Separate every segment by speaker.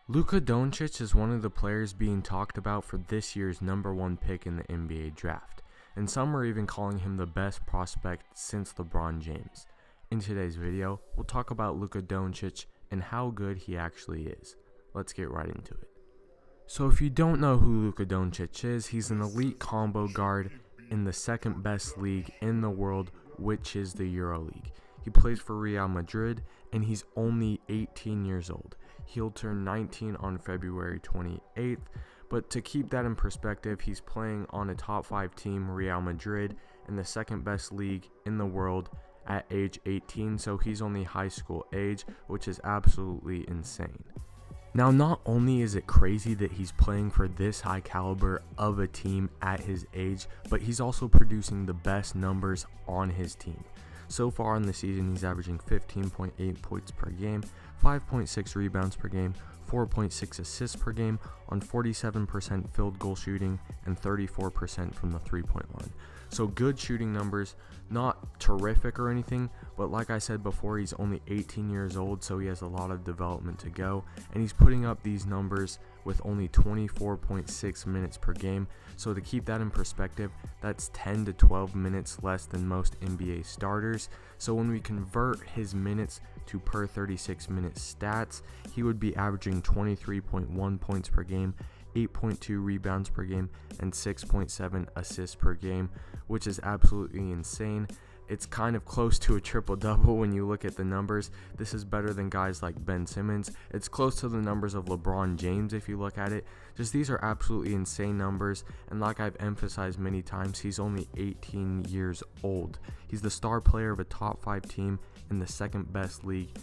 Speaker 1: Luka Doncic is one of the players being talked about for this year's #1 pick in the NBA draft, and some are even calling him the best prospect since LeBron James. In today's video, we'll talk about Luka Doncic and how good he actually is. Let's get right into it. So if you don't know who Luka Doncic is, he's an elite combo guard in the second best league in the world, which is the Euroleague. He plays for Real Madrid, and he's only 18 years old. He'll turn 19 on February 28th, but to keep that in perspective, he's playing on a top 5 team, Real Madrid, in the second best league in the world at age 18, so he's only high school age, which is absolutely insane. Now, not only is it crazy that he's playing for this high caliber of a team at his age, but he's also producing the best numbers on his team. So far in the season, he's averaging 15.8 points per game, 5.6 rebounds per game, 4.6 assists per game on 47% field goal shooting and 34% from the three-point line. So good shooting numbers, not terrific or anything, but like I said before, he's only 18 years old, so he has a lot of development to go, and he's putting up these numbers with only 24.6 minutes per game. So to keep that in perspective, that's 10 to 12 minutes less than most NBA starters. So when we convert his minutes to per 36 minute stats, he would be averaging 23.1 points per game, 8.2 rebounds per game, and 6.7 assists per game, which is absolutely insane. It's kind of close to a triple-double when you look at the numbers. This is better than guys like Ben Simmons. It's close to the numbers of LeBron James if you look at it. Just these are absolutely insane numbers, and like I've emphasized many times, he's only 18 years old. He's the star player of a top 5 team in the second best league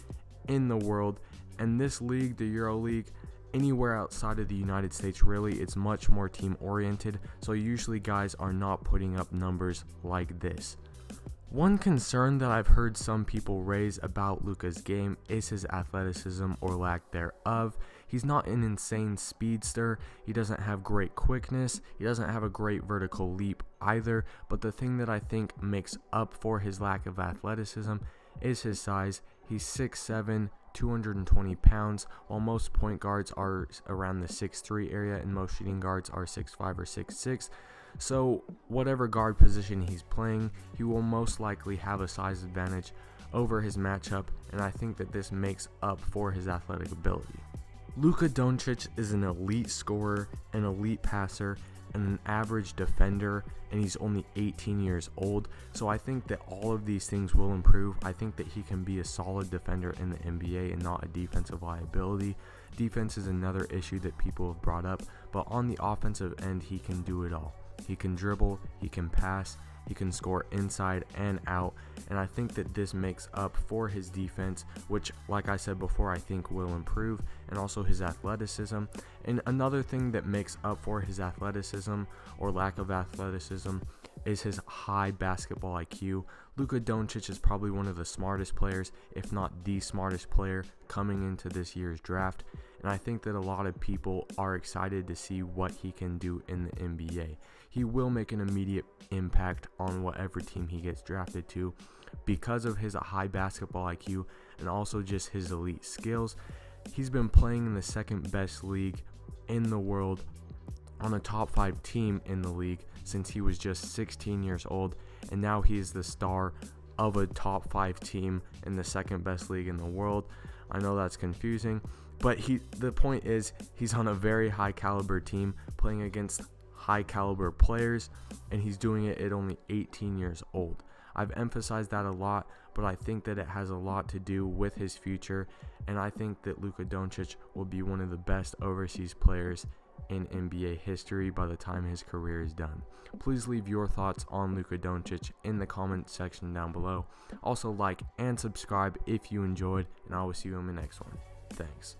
Speaker 1: in the world, and this league, the Euroleague, anywhere outside of the United States, really, it's much more team oriented, so usually guys are not putting up numbers like this. One concern that I've heard some people raise about Luka's game is his athleticism or lack thereof. He's not an insane speedster, he doesn't have great quickness, he doesn't have a great vertical leap either, but the thing that I think makes up for his lack of athleticism is his size. He's 6'7", 220 pounds, while most point guards are around the 6'3" area and most shooting guards are 6'5" or 6'6". So whatever guard position he's playing, he will most likely have a size advantage over his matchup, and I think that this makes up for his athletic ability. Luka Doncic is an elite scorer, an elite passer, and an average defender, and he's only 18 years old, so I think that all of these things will improve. I think that he can be a solid defender in the NBA and not a defensive liability. Defense is another issue that people have brought up, but on the offensive end, he can do it all. He can dribble, he can pass, he can score inside and out, and I think that this makes up for his defense, which, like I said before, I think will improve, and also his athleticism. And another thing that makes up for his athleticism or lack of athleticism is his high basketball IQ. Luka Doncic is probably one of the smartest players, if not the smartest player, coming into this year's draft, and I think that a lot of people are excited to see what he can do in the NBA. He will make an immediate impact on whatever team he gets drafted to because of his high basketball IQ and also just his elite skills. He's been playing in the second best league in the world on a top 5 team in the league since he was just 16 years old, and now he is the star of a top 5 team in the second best league in the world. I know that's confusing, but the point is he's on a very high caliber team playing against high caliber players, and he's doing it at only 18 years old. I've emphasized that a lot, but I think that it has a lot to do with his future, and I think that Luka Doncic will be one of the best overseas players in NBA history by the time his career is done. Please leave your thoughts on Luka Doncic in the comment section down below. Also like and subscribe if you enjoyed, and I will see you in the next one. Thanks.